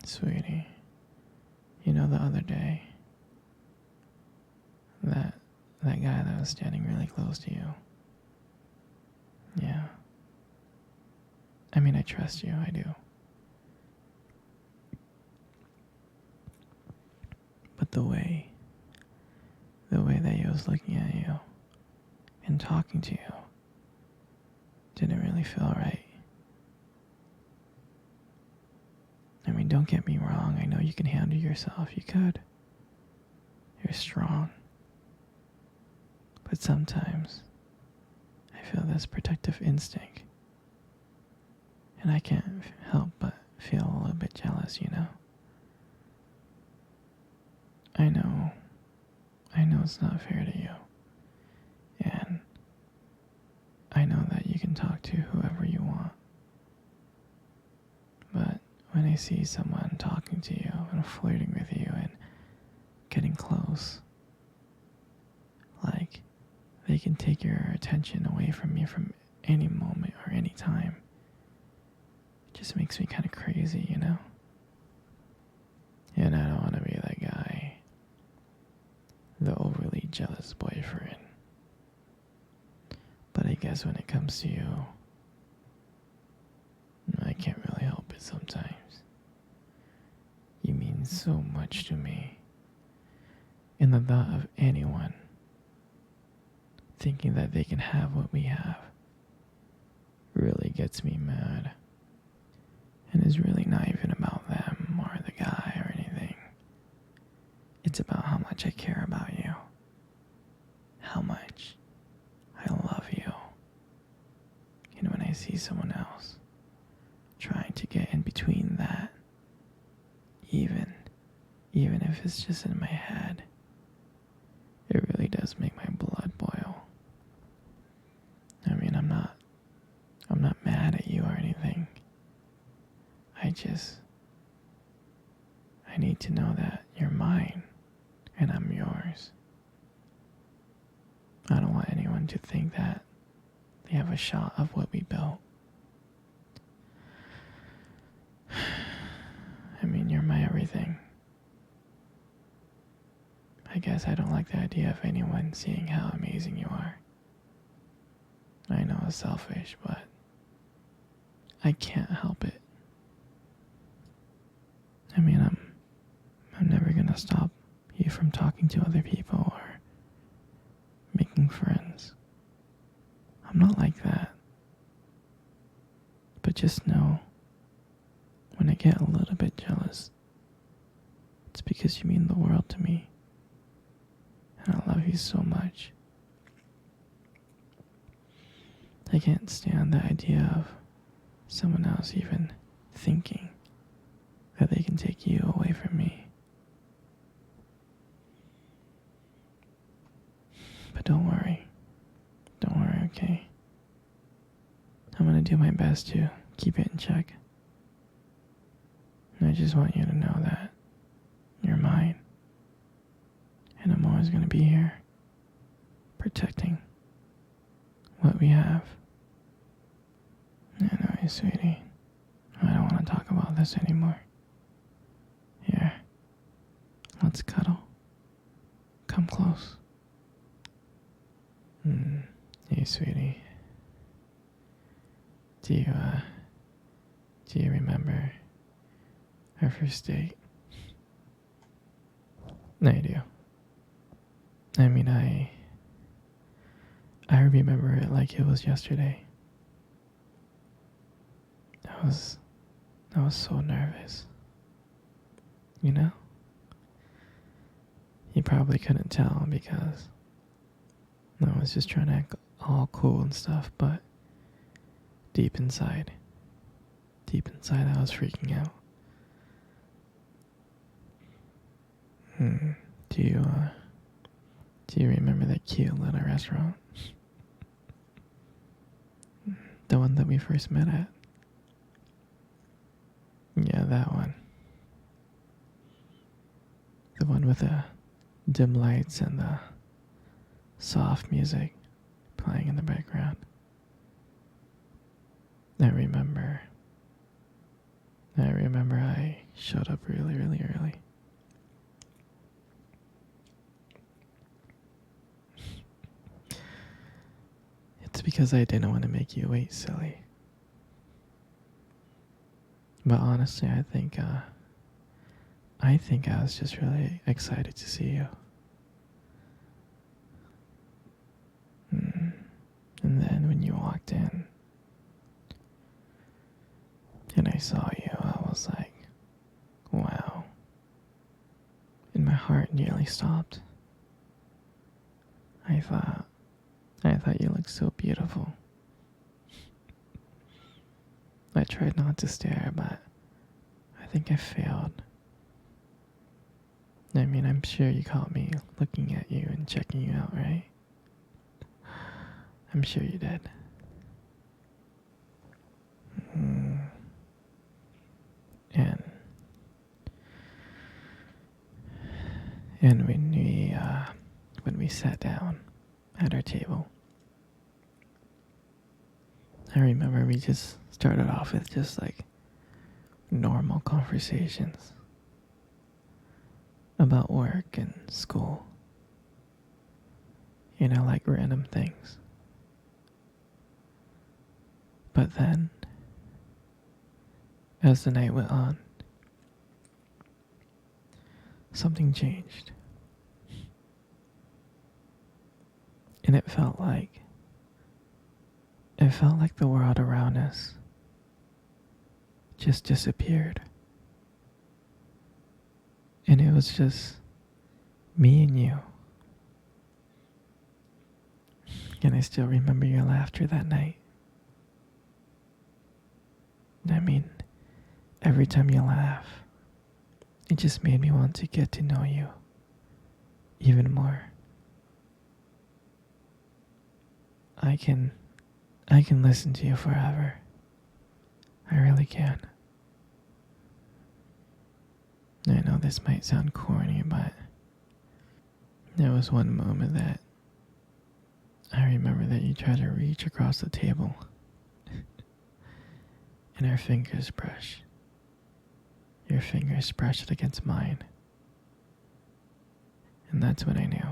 Sweetie, you know the other day, that that guy that was standing really close to you. Yeah. I mean, I trust you, I do. But the way that he was looking at you and talking to you didn't really feel right. I mean, don't get me wrong, I know you can handle yourself, you could. You're strong. But sometimes I feel this protective instinct. And I can't help but feel a little bit jealous, you know? I know it's not fair to you. And I know that you can talk to whoever you want. But when I see someone talking to you and flirting with you and getting close, like they can take your attention away from you from any moment or any time, it just makes me kind of crazy, you know? And I don't want to be that guy, the overly jealous boyfriend. But I guess when it comes to you, I can't really help it sometimes. You mean so much to me. And the thought of anyone thinking that they can have what we have really gets me mad. And it's really not even about them or the guy or anything. It's about how much I care about you. How much I love you. And when I see someone else trying to get in between that, even if it's just in my head, it really does make my blood boil. I mean, I'm not mad at you or anything. I need to know that you're mine and I'm yours. I don't want anyone to think that they have a shot of what we built. I mean, you're my everything. I guess I don't like the idea of anyone seeing how amazing you are. I know it's selfish, but I can't help it. I mean, I'm never gonna stop you from talking to other people or making friends. I'm not like that. But just know, when I get a little bit jealous, it's because you mean the world to me. And I love you so much. I can't stand the idea of someone else even thinking that they can take you away from me. But don't worry, okay? I'm gonna do my best to keep it in check. And I just want you to know that you're mine. And I'm always gonna be here, protecting what we have. Anyway, sweetie, I don't want to talk about this anymore. Here, let's cuddle. Come close. Hey, sweetie. Do you remember our first date? I do. I mean, I remember it like it was yesterday. I was so nervous. You know? You probably couldn't tell because I was just trying to act all cool and stuff, but deep inside I was freaking out. Do you remember that cute little restaurant? The one that we first met at? Yeah, that one. The one with the dim lights and the soft music playing in the background. I remember showed up really, really early. It's because I didn't want to make you wait, silly. But honestly, I think I was just really excited to see you. Mm. And then when you walked in and I saw you, I was like, wow. And my heart nearly stopped. I thought, I thought you looked so beautiful. I tried not to stare, but I think I failed. I mean, I'm sure you caught me looking at you and checking you out, right? I'm sure you did. Mm. And and when we sat down at our table, I remember we just started off with just like normal conversations about work and school. You know, like random things. But then, as the night went on, something changed. And it felt like the world around us just disappeared. And it was just me and you. And I still remember your laughter that night. I mean, every time you laugh, it just made me want to get to know you even more. I can listen to you forever. I really can. I know this might sound corny, but there was one moment that I remember that you tried to reach across the table and our fingers brushed. Your fingers brushed against mine. And that's when I knew.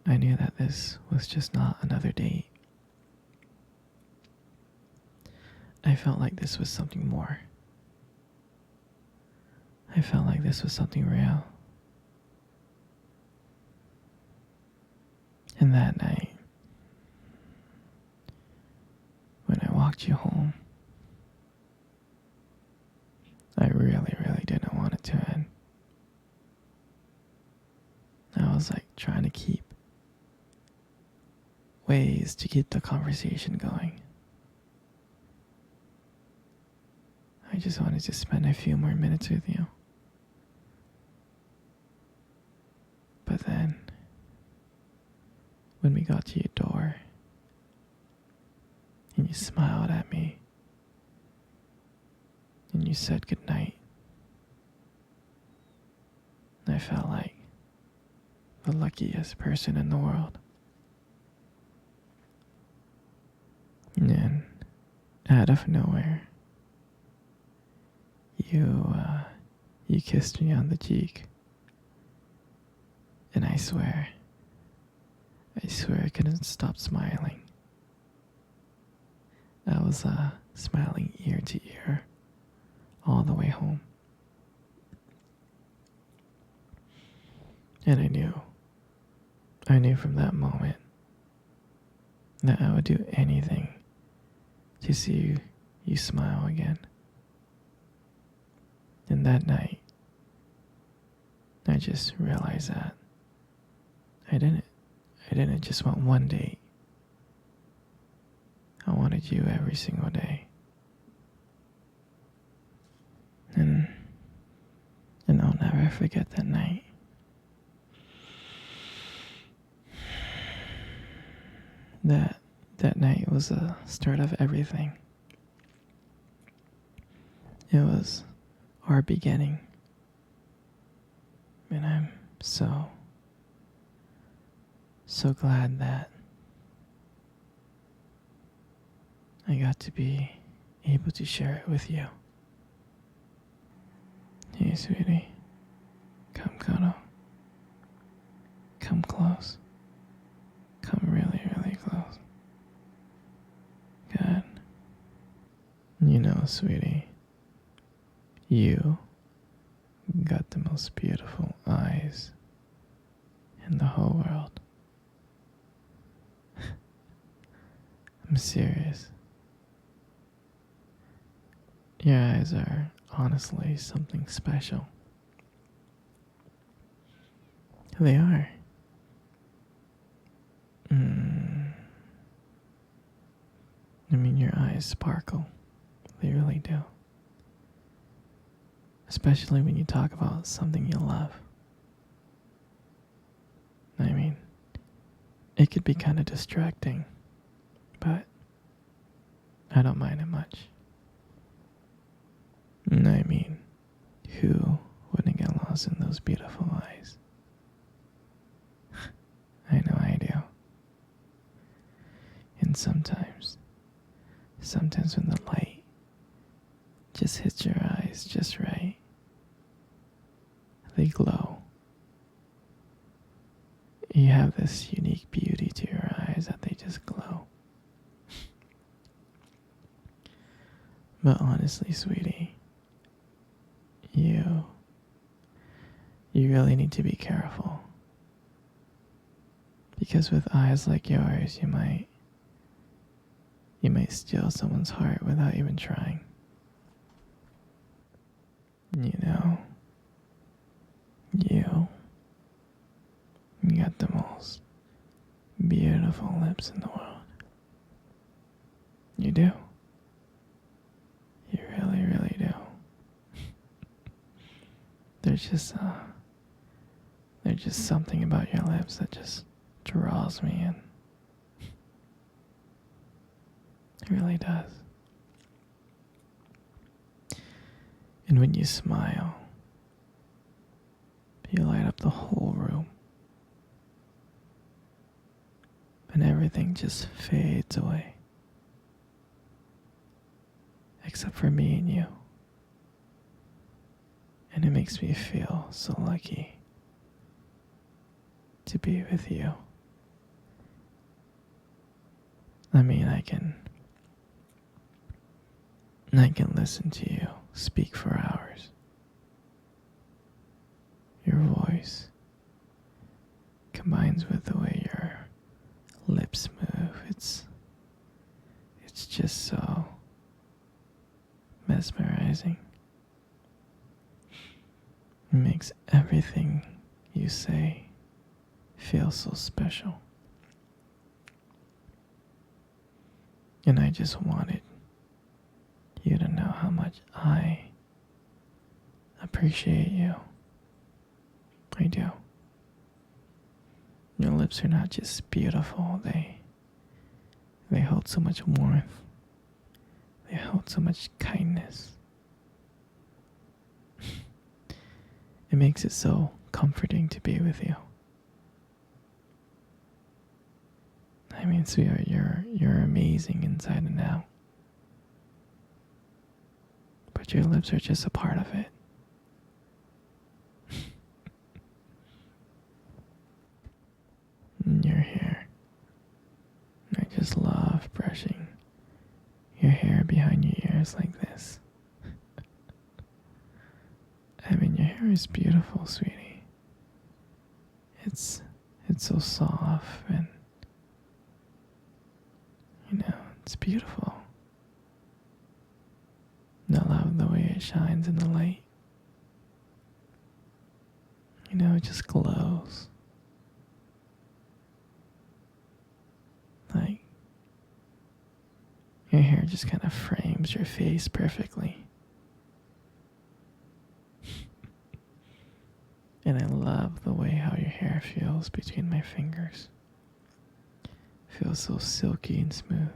I knew that this was just not another date. I felt like this was something more. I felt like this was something real. And that night, when I walked you home, I really, really didn't want it to end. I was like trying to keep ways to keep the conversation going. I just wanted to spend a few more minutes with you. But then, when we got to your door, and you smiled at me, and you said goodnight, I felt like the luckiest person in the world. And then, out of nowhere, you kissed me on the cheek. And I swear I couldn't stop smiling. I was smiling ear to ear all the way home. And I knew from that moment that I would do anything to see you smile again. And that night, I just realized that I didn't just want one date. I wanted you every single day. And I'll never forget that night. That night was the start of everything. It was our beginning. And I'm so glad that I got to be able to share it with you. Okay, sweetie. Come cuddle. Come close. Come really, really close. Good. You know, sweetie, you got the most beautiful eyes in the whole world. I'm serious. Your eyes are honestly something special. They are. Mm, I mean, your eyes sparkle. They really do. Especially when you talk about something you love. I mean, it could be kind of distracting, but I don't mind it much. I mean, who wouldn't get lost in those beautiful eyes? I know I do. And sometimes when the light just hits your eyes just right, they glow. You have this unique beauty to your eyes that they just glow. But honestly, sweetie, you really need to be careful. Because with eyes like yours, you might steal someone's heart without even trying. You know, you got the most beautiful lips in the world. You do. You really, really do. There's just something about your lips that just draws me in. It really does. And when you smile, you light up the whole room. And everything just fades away. Except for me and you. And it makes me feel so lucky to be with you. I mean, I can listen to you speak for hours. Your voice combines with the way your lips move. It's just so mesmerizing. It makes everything you say feel so special. And I just wanted you to know how much I appreciate you. I do. Your lips are not just beautiful, they hold so much warmth. They hold so much kindness. It makes it so comforting to be with you. I mean, sweetheart, you're amazing inside and out. But your lips are just a part of it. And your hair. I just love brushing your hair behind your ears like this. I mean, your hair is beautiful, sweetie. It's so soft and, it's beautiful. And I love the way it shines in the light. It just glows. Like, your hair just kind of frames your face perfectly. And I love the way how your hair feels between my fingers. Feels so silky and smooth,